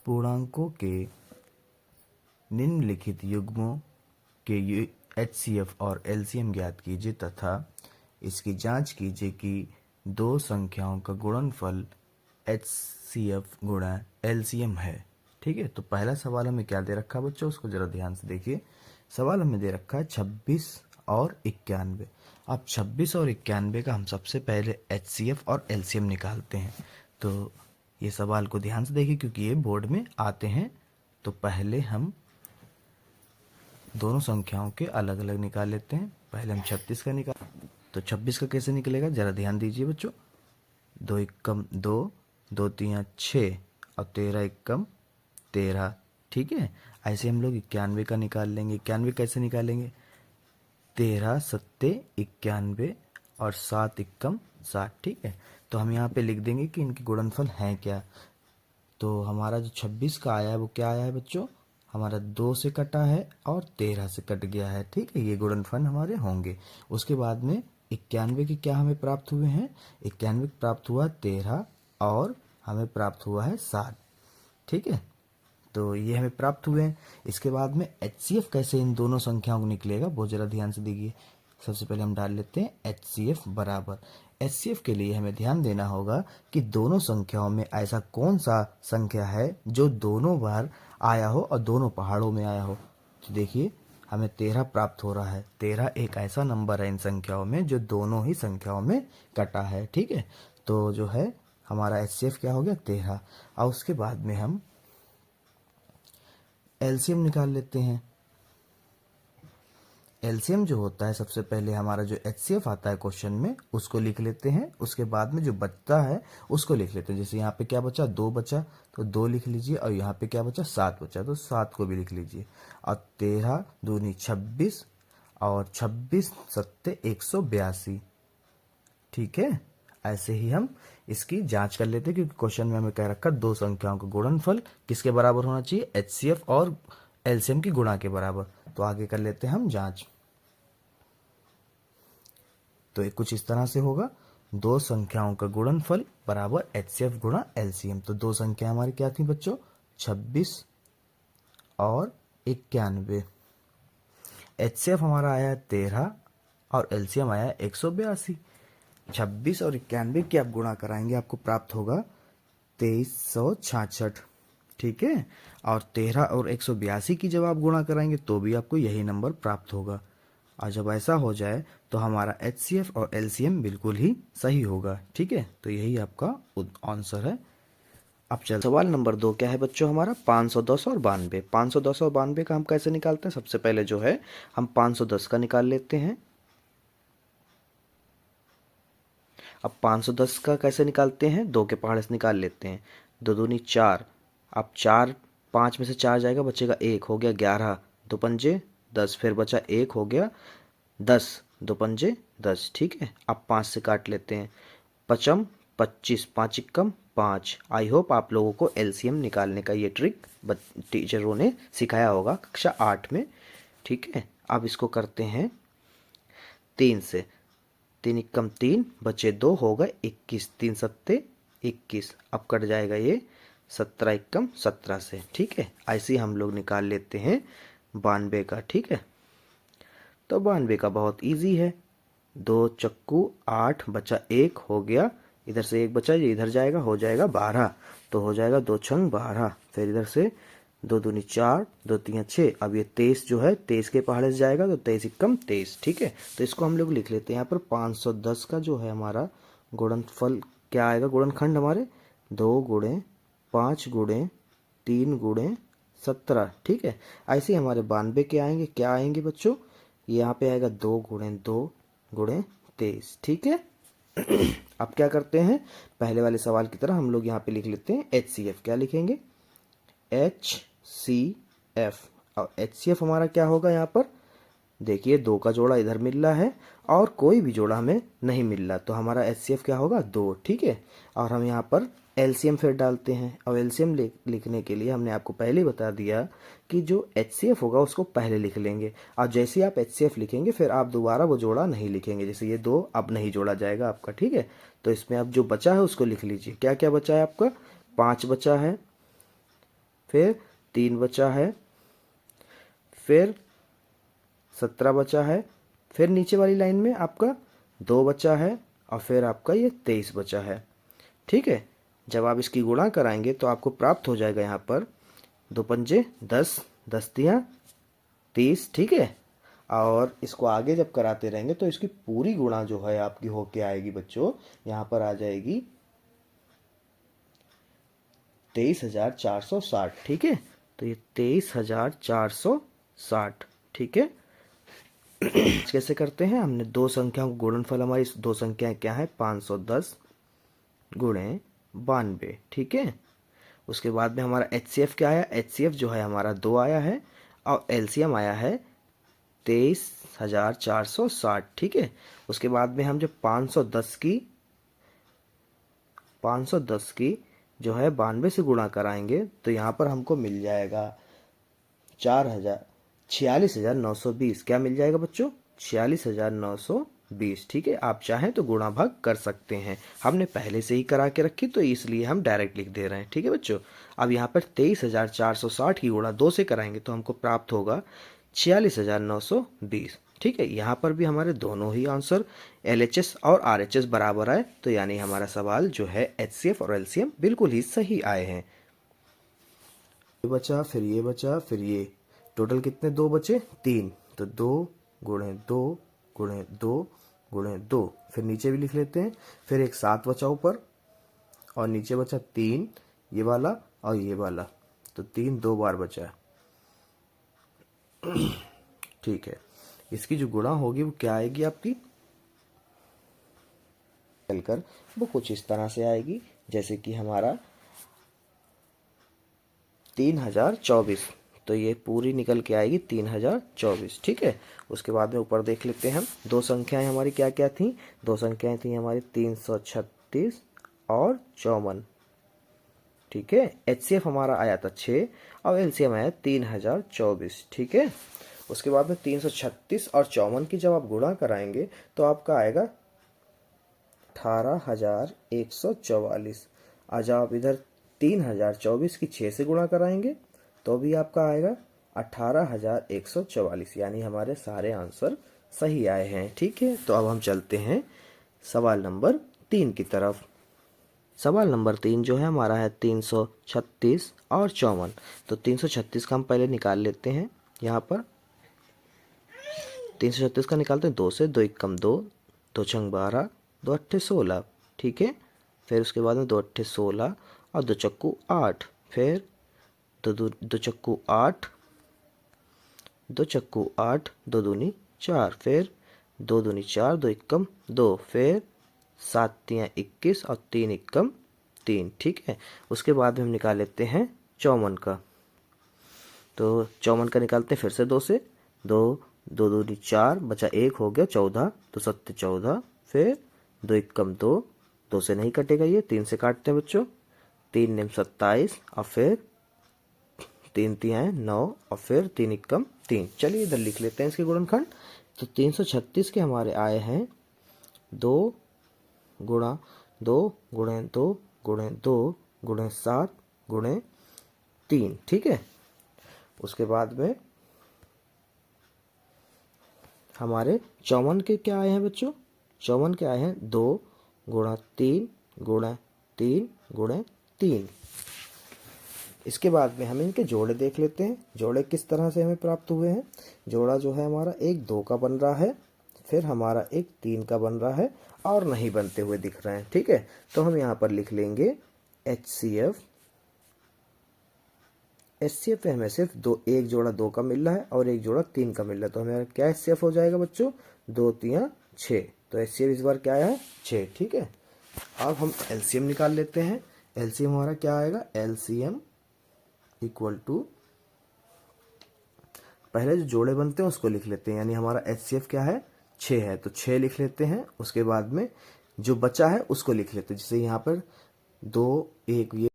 पूर्णांकों के निम्नलिखित युग्मों के HCF और LCM ज्ञात कीजिए तथा इसकी जांच कीजिए कि दो संख्याओं का गुणनफल HCF गुणा LCM है। ठीक है, तो पहला सवाल हमें क्या दे रखा है बच्चों, उसको जरा ध्यान से देखिए। सवाल हमें दे रखा है 26 और 91। अब 26 और 91 का हम सबसे पहले HCF और LCM निकालते हैं। तो ये सवाल को ध्यान से देखिए क्योंकि ये बोर्ड में आते हैं। तो पहले हम दोनों संख्याओं के अलग अलग निकाल लेते हैं। पहले हम 36 का निकाल, तो 26 का कैसे निकलेगा जरा ध्यान दीजिए बच्चों। 2 एकम 2, 2 तिया 6 और 13 एकम 13। ठीक है, ऐसे हम लोग 91 का निकाल लेंगे। 91 कैसे निकालेंगे, 13 सत्ते 91 और 7 एकम 60। ठीक है, तो हम यहाँ पे लिख देंगे कि इनके गुणनफल हैं क्या। तो हमारा जो 26 का आया है वो क्या आया है बच्चों, हमारा 2 से कटा है और 13 से कट गया है। ठीक है, ये गुणनफल हमारे होंगे। उसके बाद में 91 के क्या हमें प्राप्त हुए हैं, 91 प्राप्त हुआ 13 और हमें प्राप्त हुआ है 7। ठीक है, तो ये हमें प्राप्त हुए हैं। इसके बाद में HCF कैसे इन दोनों संख्याओं को निकलेगा वो जरा ध्यान से देखिए। सबसे पहले हम डाल लेते हैं HCF बराबर। HCF के लिए हमें ध्यान देना होगा कि दोनों संख्याओं में ऐसा कौन सा संख्या है जो दोनों बार आया हो और दोनों पहाड़ों में आया हो। तो देखिए हमें 13 प्राप्त हो रहा है। 13 एक ऐसा नंबर है इन संख्याओं में जो दोनों ही संख्याओं में कटा है। ठीक है, तो जो है हमारा HCF क्या हो गया 13। और उसके बाद में हम LCM निकाल लेते हैं। LCM जो होता है सबसे पहले हमारा जो HCF आता है क्वेश्चन में उसको लिख लेते हैं। उसके बाद में जो बचता है उसको लिख लेते हैं। जैसे यहाँ पे क्या बचा, 2 बचा तो 2 लिख लीजिए, और यहाँ पे क्या बचा 7 बचा तो 7 को भी लिख लीजिए। और 13 दूनी 26 और 26 सत्ते 182। ठीक है, ऐसे ही हम इसकी जांच कर लेते हैं क्योंकि क्वेश्चन में हमें कह रखा दो संख्याओं का गुणनफल किसके बराबर होना चाहिए, HCF और LCM की गुणा के बराबर। तो आगे कर लेते हैं हम जांच। तो ये कुछ इस तरह से होगा, दो संख्याओं का गुणनफल बराबर HCF गुणा LCM। तो दो संख्या हमारी क्या थी बच्चों, 26 और 91। HCF हमारा आया 13 और LCM आया 182। 26 और 91 की आप गुणा कराएंगे आपको प्राप्त होगा 2366। ठीक है, और 13 और 182 की जब आप गुणा कराएंगे तो भी आपको यही नंबर प्राप्त होगा। और जब ऐसा हो जाए तो हमारा HCF और LCM बिल्कुल ही सही होगा। ठीक है, तो यही आपका आंसर है। अब चल सवाल नंबर 2 क्या है बच्चों, हमारा 510 और 92। 510 और 92 का हम कैसे निकालते हैं, सबसे पहले जो है हम 510 का निकाल लेते हैं। अब 510 का कैसे निकालते हैं, 2 के पहाड़े से निकाल लेते हैं। 2 दूनी 4, अब 4 5 में से 4 जाएगा बचेगा 1, हो गया 11। 2 पंजे 10, फिर बचा 1 हो गया 10। 2 पंजे 10। ठीक है, अब 5 से काट लेते हैं। 5 25, 5 एकम 5। आई होप आप लोगों को LCM निकालने का ये ट्रिक टीचरों ने सिखाया होगा कक्षा 8 में। ठीक है, अब इसको करते हैं 3 से। 3 एकम 3, बचे 2, हो गए 21। 3 सत्ते 21, अब कट जाएगा ये 17 एकम 17 से। ठीक है, ऐसे हम लोग निकाल लेते हैं 92 का। ठीक है, तो 92 का बहुत इजी है। 2 चक्कू 8, बचा 1, हो गया इधर से 1 बचा, ये इधर जाएगा, हो जाएगा 12। तो हो जाएगा 2 छंग 12। फिर इधर से 2 दूनी 4, 2 तिया 6। अब ये 23 जो है 23 के पहाड़े से जाएगा तो 23 एकम 23। ठीक है, तो इसको हम लोग लिख लेते हैं। यहाँ पर 510 का जो है हमारा गुणनफल क्या आएगा, गुणनखंड हमारे 2 गुणे 5 गुणे 3 गुणे 17। ठीक है, ऐसे ही हमारे 92 के आएंगे, क्या आएंगे बच्चों, यहाँ पे आएगा 2 गुणे 2 गुणे 23। ठीक है, अब क्या करते हैं, पहले वाले सवाल की तरह हम लोग यहाँ पे लिख लेते हैं HCF। क्या लिखेंगे, HCF। और HCF हमारा क्या होगा, यहाँ पर देखिए 2 का जोड़ा इधर मिल रहा है और कोई भी जोड़ा हमें नहीं मिल रहा, तो हमारा HCF क्या होगा 2। ठीक है, और हम यहाँ पर LCM फिर डालते हैं। और LCM लिखने के लिए हमने आपको पहले ही बता दिया कि जो HCF होगा उसको पहले लिख लेंगे, और जैसे आप HCF लिखेंगे फिर आप दोबारा वो जोड़ा नहीं लिखेंगे। जैसे ये 2 अब नहीं जोड़ा जाएगा आपका। ठीक है, तो इसमें अब जो बचा है उसको लिख लीजिए। क्या क्या बचा है आपका, 5 बचा है, फिर 3 बचा है, फिर 17 बचा है, फिर नीचे वाली लाइन में आपका 2 बचा है और फिर आपका ये 23 बचा है। ठीक है, जब आप इसकी गुणा कराएंगे तो आपको प्राप्त हो जाएगा यहाँ पर 2 पंजे 10, 10 तियाँ 30। ठीक है, और इसको आगे जब कराते रहेंगे तो इसकी पूरी गुणा जो है आपकी होके आएगी बच्चों, यहाँ पर आ जाएगी 23,460। ठीक है, तो ये 23,460। ठीक है, कैसे करते हैं, हमने दो संख्याओं को गुणनफल, हमारी दो संख्याएं क्या है 510 गुणे 92। ठीक है, उसके बाद में हमारा HCF क्या आया, HCF जो है हमारा 2 आया है और LCM आया है 23,460। ठीक है, उसके बाद में हम जो 510 की जो है 92 से गुणा कराएंगे तो यहाँ पर हमको मिल जाएगा 46,920। क्या मिल जाएगा बच्चों, 46,920। ठीक है, आप चाहें तो गुणा भाग कर सकते हैं, हमने पहले से ही करा के रखी तो इसलिए हम डायरेक्ट लिख दे रहे हैं। ठीक है बच्चों, अब यहाँ पर 23,460 की गुणा 2 से कराएंगे तो हमको प्राप्त होगा 46,920। ठीक है, यहाँ पर भी हमारे दोनों ही आंसर LHS और RHS बराबर आए, तो यानी हमारा सवाल जो है HCF और LCM बिल्कुल ही सही आए हैं। ये बचा, फिर ये बचा, फिर ये, टोटल कितने 2 बचे 3, तो 2 गुणे 2 गुणे 2 गुणे 2, फिर नीचे भी लिख लेते हैं, फिर एक 7 बचा ऊपर और नीचे बचा 3 ये वाला और ये वाला, तो 3 2 बार बचा। ठीक है, इसकी जो गुणा होगी वो क्या आएगी आपकी, चलकर वो कुछ इस तरह से आएगी जैसे कि हमारा 3024, तो ये पूरी निकल के आएगी 3024। ठीक है, उसके बाद में ऊपर देख लेते हैं हम, दो संख्याएं हमारी क्या क्या थी, दो संख्याएं थी हमारी 336 और 54। ठीक है, HCF हमारा आया था 6 और LCM आया 3024। ठीक है, उसके बाद में 336 और 54 की जब आप गुणा कराएंगे तो आपका आएगा 18,144। आज आप इधर 3024 की 6 से गुणा कराएंगे तो भी आपका आएगा 18,144, यानी हमारे सारे आंसर सही आए हैं। ठीक है, तो अब हम चलते हैं सवाल नंबर 3 की तरफ। सवाल नंबर 3 जो है हमारा है 336 और 54। तो 336 का हम पहले निकाल लेते हैं, यहाँ पर 336 का निकालते हैं 2 से, 2 एकम 2, 2 छंग 12, 2 अट्ठे 16। ठीक है, फिर उसके बाद में 2 अट्ठे 16 और 2 चक्कू 8, फिर 2 चक्कू 8, 2 चक्कू 8, 2 दूनी 4, फिर 2 दूनी 4, 2 एकम 2, फिर 7 तियाँ 21 और 3 एकम 3। ठीक है, उसके बाद में हम निकाल लेते हैं 54 का, तो 54 का निकालते हैं फिर से 2 से, 2 2 दूनी 4 बचा 1 हो गया 14, तो 7 14, फिर 2 एकम 2, 2 से नहीं कटेगा ये, 3 से काटते हैं बच्चों, 3 निम 27 और फिर 3 तियाँ 9 और फिर 3 एकम 3। चलिए इधर लिख लेते हैं इसके गुणनखंड। तो 336 के हमारे आए हैं 2 गुणा 2 गुणे 2 गुणे 2 गुणे 7 गुणे 3। ठीक है, उसके बाद में हमारे 54 के क्या आए हैं बच्चों, 54 के आए हैं 2 गुणा 3 गुणा 3 गुणे 3। इसके बाद में हम इनके जोड़े देख लेते हैं, जोड़े किस तरह से हमें प्राप्त हुए हैं। जोड़ा जो है हमारा एक 2 का बन रहा है, फिर हमारा एक 3 का बन रहा है और नहीं बनते हुए दिख रहे हैं। ठीक है, तो हम यहाँ पर लिख लेंगे HCF। HCF पे हमें सिर्फ एक जोड़ा 2 का मिल रहा है और एक जोड़ा 3 का मिल रहा है, तो हमें क्या HCF हो जाएगा बच्चों, 2 तियाँ 6, तो HCF इस बार क्या आया है 6। ठीक है, अब हम LCM निकाल लेते हैं। LCM हमारा क्या आएगा, LCM इक्वल टू, पहले जो जोड़े बनते हैं उसको लिख लेते हैं, यानी हमारा HCF क्या है 6 है, तो 6 लिख लेते हैं। उसके बाद में जो बचा है उसको लिख लेते हैं, जैसे यहाँ पर 2 1 ये